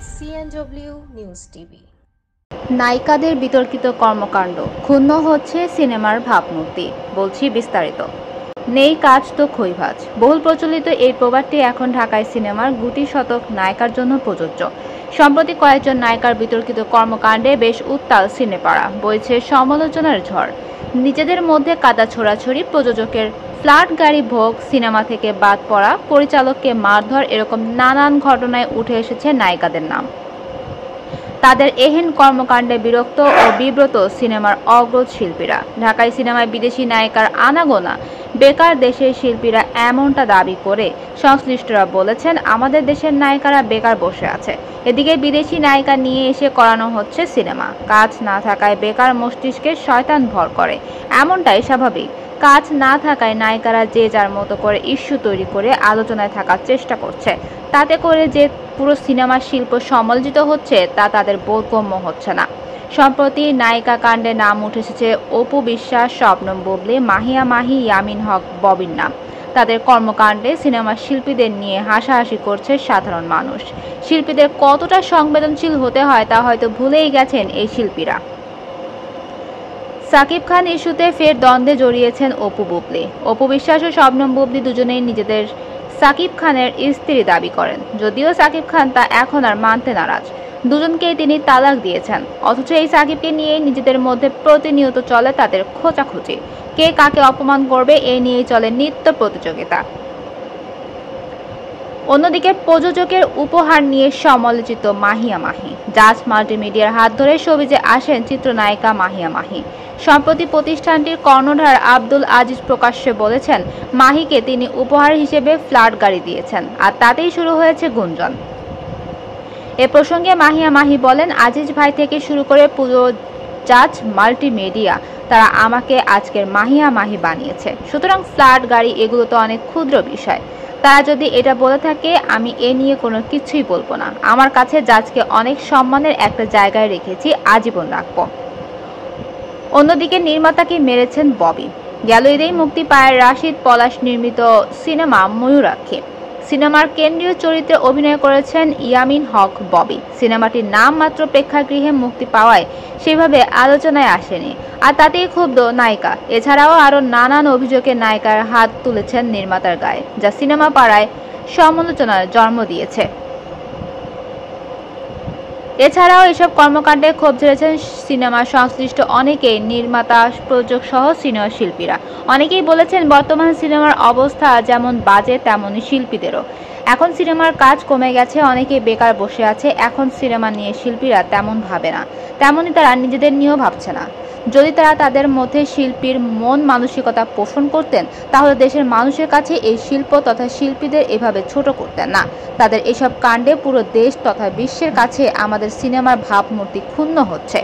CNW news TV. নায়িকাদের বিতর্কিত কর্মকাণ্ড, ক্ষুণ্ণ হচ্ছে সিনেমার ভাবমূর্তি। বলছি বিস্তারিত। নেই কাজ তো খৈভাজ, বহুল প্রচলিত এই প্রবাদটি এখন ঢাকায় সিনেমার গুটি শতক নায়িকার জন্য প্রযোজ্য। সম্প্রতি কয়েকজন নায়িকার বিতর্কিত কর্মকাণ্ডে বেশ উত্তাল সিনেপাড়া, বইছে সমালোচনার ঝড়। নিজেদের মধ্যে কাদা ছোড়াছড়ি, প্রযোজকের ফ্ল্যাট গাড়ি ভোগ, সিনেমা থেকে বাদ পড়া, পরিচালককে মারধর, এরকম নানান ঘটনায় উঠে এসেছে নায়িকাদের নাম। তাদের এহেন কর্মকাণ্ডে বিরক্ত ও বিব্রত সিনেমার অগ্রজ শিল্পীরা। ঢাকাই সিনেমায় বিদেশি নায়িকার আনাগোনা, বেকার দেশের শিল্পীরা এমনটা দাবি করে সংশ্লিষ্টরা বলেছেন, আমাদের দেশের নায়িকারা বেকার বসে আছে, এদিকে বিদেশি নায়িকা নিয়ে এসে করানো হচ্ছে সিনেমা। কাজ না থাকায় বেকার মস্তিষ্কে শয়তান ভর করে, এমনটাই স্বাভাবিক। কাজ না থাকায় নায়িকারা যে যার মতো করে ইস্যু তৈরি করে আলোচনায় থাকার চেষ্টা করছে, তাতে করে যে পুরো সিনেমা শিল্প সমালোচিত হচ্ছে তা তাদের বোধগম্য হচ্ছে না। সম্প্রতি নায়িকা কাণ্ডে নাম উঠে এসেছে অপু বিশ্বাস, শবনম বুবলী, মাহিয়া মাহি, ইয়ামিন হক ববির নাম। তাদের কর্মকাণ্ডে সিনেমা শিল্পীদের নিয়ে হাসাহাসি করছে সাধারণ মানুষ। শিল্পীদের কতটা সংবেদনশীল হতে হয় তা হয়তো ভুলেই গেছেন এই শিল্পীরা। সাকিব খান ইস্যুতে ফের দ্বন্দ্বে জড়িয়েছেন অপু বুবলী। অপু বিশ্বাস ও শবনম বুবলী দুজনেই নিজেদের সাকিব খানের স্ত্রী দাবি করেন, যদিও সাকিব খান তা এখন আর মানতে নারাজ। দুজনকেই তিনি তালাক দিয়েছেন, অথচ এই সাকিবকে নিয়েই নিজেদের মধ্যে প্রতিনিয়ত চলে তাদের খোঁচাখুচি। কে কাকে অপমান করবে এই নিয়েই চলে নিত্য প্রতিযোগিতা। অন্যদিকে প্রযোজকের উপহার নিয়ে সমালোচিত মাহিয়া মাহি। জাজ মাল্টিমিডিয়ার হাত ধরে শোবিজে আসেন চিত্রনায়িকা মাহিয়া মাহি। সম্প্রতি প্রতিষ্ঠানটির কর্ণধার আব্দুল আজিজ প্রকাশ্যে বলেছেন, মাহিকে তিনি উপহার হিসেবে ফ্ল্যাট গাড়ি দিয়েছেন, আর তাতেই শুরু হয়েছে গুঞ্জন। এ প্রসঙ্গে মাহিয়া মাহি বলেন, আজিজ ভাই থেকে শুরু করে পুরো জাজ মাল্টিমিডিয়া, তারা আমাকে আজকের মাহিয়া মাহি বানিয়েছে। সুতরাং ফ্ল্যাট গাড়ি এগুলো তো অনেক ক্ষুদ্র বিষয়। তারা যদি এটা বলে থাকে, আমি এ নিয়ে কোনো কিছুই বলবো না। আমার কাছে জাজকে অনেক সম্মানের একটা জায়গায় রেখেছি, আজীবন রাখবো। অন্যদিকে নির্মাতাকে মেরেছেন ববি। গেল ঈদেই মুক্তি পায় রাশিদ পলাশ নির্মিত সিনেমা ময়ূরাক্ষী। সিনেমার কেন্দ্রীয় চরিত্রে অভিনয় করেছেন ইয়ামিন হক ববি। সিনেমাটির নাম মাত্র প্রেক্ষাগৃহে মুক্তি পাওয়ায় সেভাবে আলোচনায় আসেনি, আর তাতেই ক্ষুব্ধ নায়িকা। এছাড়াও আরও নানান অভিযোগে নায়িকার হাত তুলেছেন নির্মাতার গায়ে, যা সিনেমা পাড়ায় সমালোচনার জন্ম দিয়েছে। এছাড়াও এসব কর্মকাণ্ডে ক্ষোভ ঝেড়েছেন সিনেমা সংশ্লিষ্ট অনেকেই, নির্মাতা, প্রযোজক সহ সিনিয়র শিল্পীরা। অনেকেই বলেছেন, বর্তমান সিনেমার অবস্থা যেমন বাজে তেমনই শিল্পীদেরও। এখন সিনেমার কাজ কমে গেছে, অনেকেই বেকার বসে আছে। এখন সিনেমা নিয়ে শিল্পীরা তেমন ভাবে না, তেমনই তারা নিজেদের নিয়েও ভাবছে না। যদি তারা তাদের মধ্যে শিল্পীর মন মানসিকতা পোষণ করতেন, তাহলে দেশের মানুষের কাছে এই শিল্প তথা শিল্পীদের এভাবে ছোট করতেন না। তাদের এসব কাণ্ডে পুরো দেশ তথা বিশ্বের কাছে আমাদের সিনেমার ভাবমূর্তি ক্ষুণ্ণ হচ্ছে।